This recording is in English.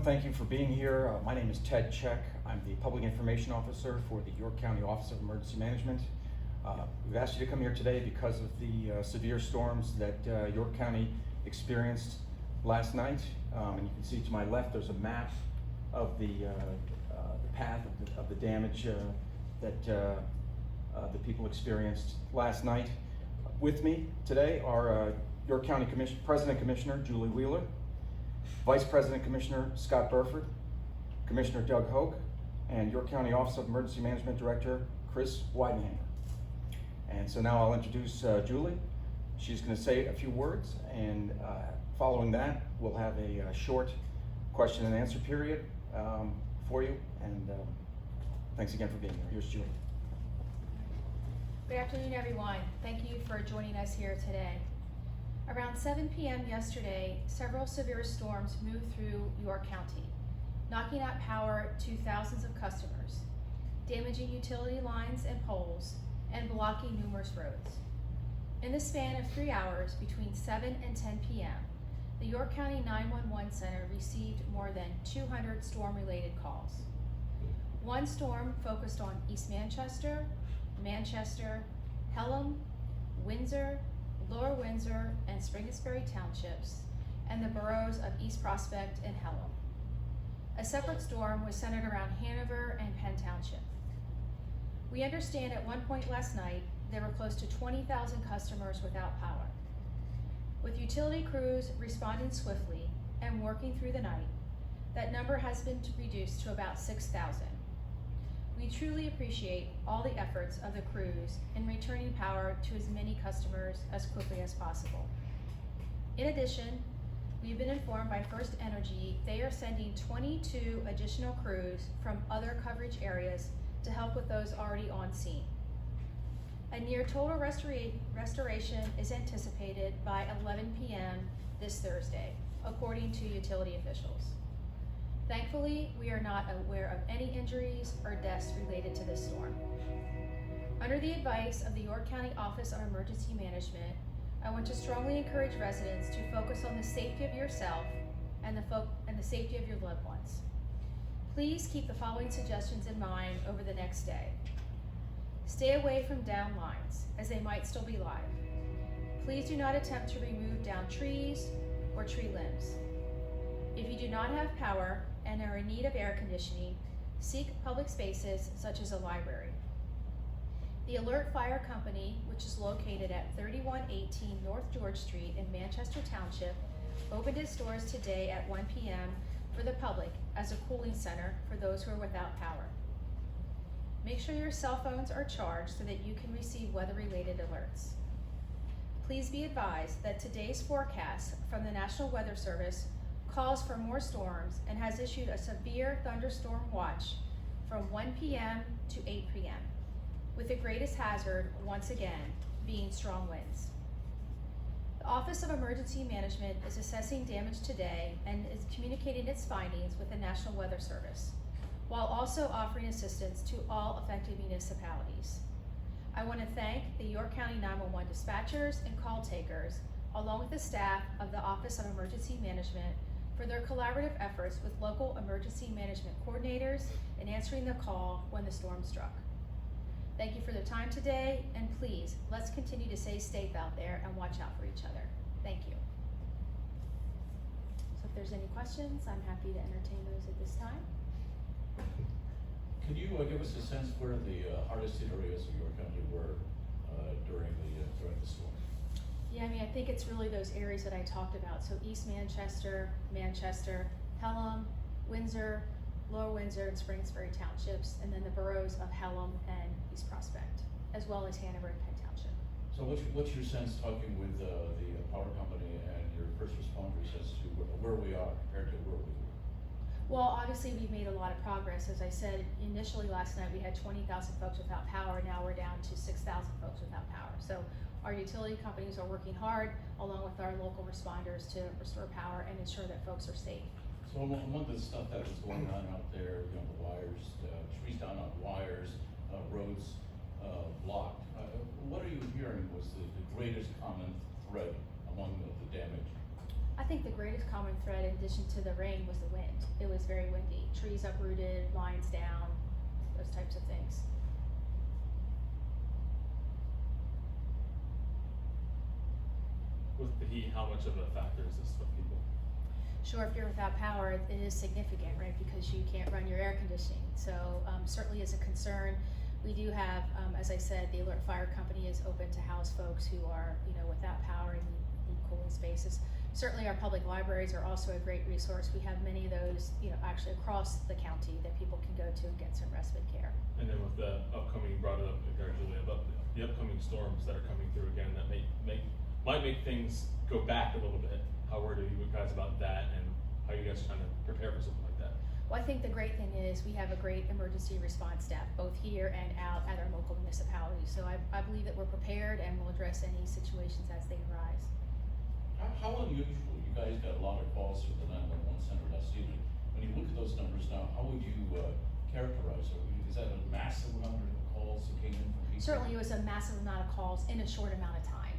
Thank you for being here. My name is Ted Check. I'm the Public Information Officer for the York County Office of Emergency Management. We've asked you to come here today because of the severe storms that York County experienced last night. And you can see to my left there's a map of the path of the damage that the people experienced last night. With me today are York County President Commissioner Julie Wheeler, Vice President Commissioner Scott Burford, Commissioner Doug Hoke, and York County Office of Emergency Management Director Chris Weidenhanger. And so now I'll introduce Julie. She's going to say a few words, and following that we'll have a short question and answer period for you. And thanks again for being here. Here's Julie. Good afternoon, everyone. Thank you for joining us here today. Around 7 p.m. yesterday, several severe storms moved through York County, knocking out power to thousands of customers, damaging utility lines and poles, and blocking numerous roads. In the span of 3 hours between 7 and 10 p.m., the York County 911 Center received more than 200 storm-related calls. One storm focused on East Manchester, Manchester, Pelham, Windsor, Lower Windsor, and Spring-Sperry Townships, and the boroughs of East Prospect and Pelham. A separate storm was centered around Hanover and Penn Township. We understand at one point last night there were close to 20,000 customers without power. With utility crews responding swiftly and working through the night, that number has been reduced to about 6,000. We truly appreciate all the efforts of the crews in returning power to as many customers as quickly as possible. In addition, we've been informed by First Energy they are sending 22 additional crews from other coverage areas to help with those already on scene. A near total restoration is anticipated by 11 p.m. this Thursday, according to utility officials. Thankfully, we are not aware of any injuries or deaths related to this storm. Under the advice of the York County Office of Emergency Management, I want to strongly encourage residents to focus on the safety of yourself and the safety of your loved ones. Please keep the following suggestions in mind over the next day. Stay away from down lines, as they might still be live. Please do not attempt to remove down trees or tree limbs. If you do not have power and are in need of air conditioning, seek public spaces such as a library. The Alert Fire Company, which is located at 3118 North George Street in Manchester Township, opened its doors today at 1 p.m. for the public as a cooling center for those who are without power. Make sure your cell phones are charged so that you can receive weather-related alerts. Please be advised that today's forecast from the National Weather Service calls for more storms and has issued a severe thunderstorm watch from 1 p.m. to 8 p.m., with the greatest hazard, once again, being strong winds. The Office of Emergency Management is assessing damage today and is communicating its findings with the National Weather Service, while also offering assistance to all affected municipalities. I want to thank the York County 911 dispatchers and call takers, along with the staff of the Office of Emergency Management, for their collaborative efforts with local emergency management coordinators in answering the call when the storm struck. Thank you for the time today, and please, let's continue to stay safe out there and watch out for each other. Thank you. So if there's any questions, I'm happy to entertain those at this time. Can you give us a sense where the hardest hit areas of York County were during the storm? Yeah, I mean, I think it's really those areas that I talked about. So East Manchester, Manchester, Pelham, Windsor, Lower Windsor, and Spring-Sperry Townships, and then the boroughs of Pelham and East Prospect, as well as Hanover and Penn Township. So what's your sense talking with the power company and your first responders as to where we are compared to where we were? Well, obviously we've made a lot of progress. As I said, initially last night we had 20,000 folks without power. Now we're down to 6,000 folks without power. So our utility companies are working hard, along with our local responders, to restore power and ensure that folks are safe. So among the stuff that was going on out there, the wires, trees down on wires, roads blocked, what are you hearing was the greatest common thread among the damage? I think the greatest common thread, in addition to the rain, was the wind. It was very windy. Trees uprooted, lines down, those types of things. With the heat, how much of a factor is this with people? Sure, if you're without power, it is significant, right, because you can't run your air conditioning. So certainly is a concern. We do have, as I said, the Alert Fire Company is open to house folks who are, without power and need cooling spaces. Certainly our public libraries are also a great resource. We have many of those, actually across the county that people can go to and get some respite care. And then with the upcoming, you brought it up there, Julia, about the upcoming storms that are coming through again, that might make things go back a little bit. How worried are you guys about that, and how are you guys trying to prepare for something like that? Well, I think the great thing is we have a great emergency response staff, both here and out at our local municipalities. So I believe that we're prepared and will address any situations as they arise. How unusual, you guys got a lot of calls for the 911 center last evening. When you look at those numbers now, how would you characterize it? Is that a massive amount of calls that came in from people? Certainly it was a massive amount of calls in a short amount of time.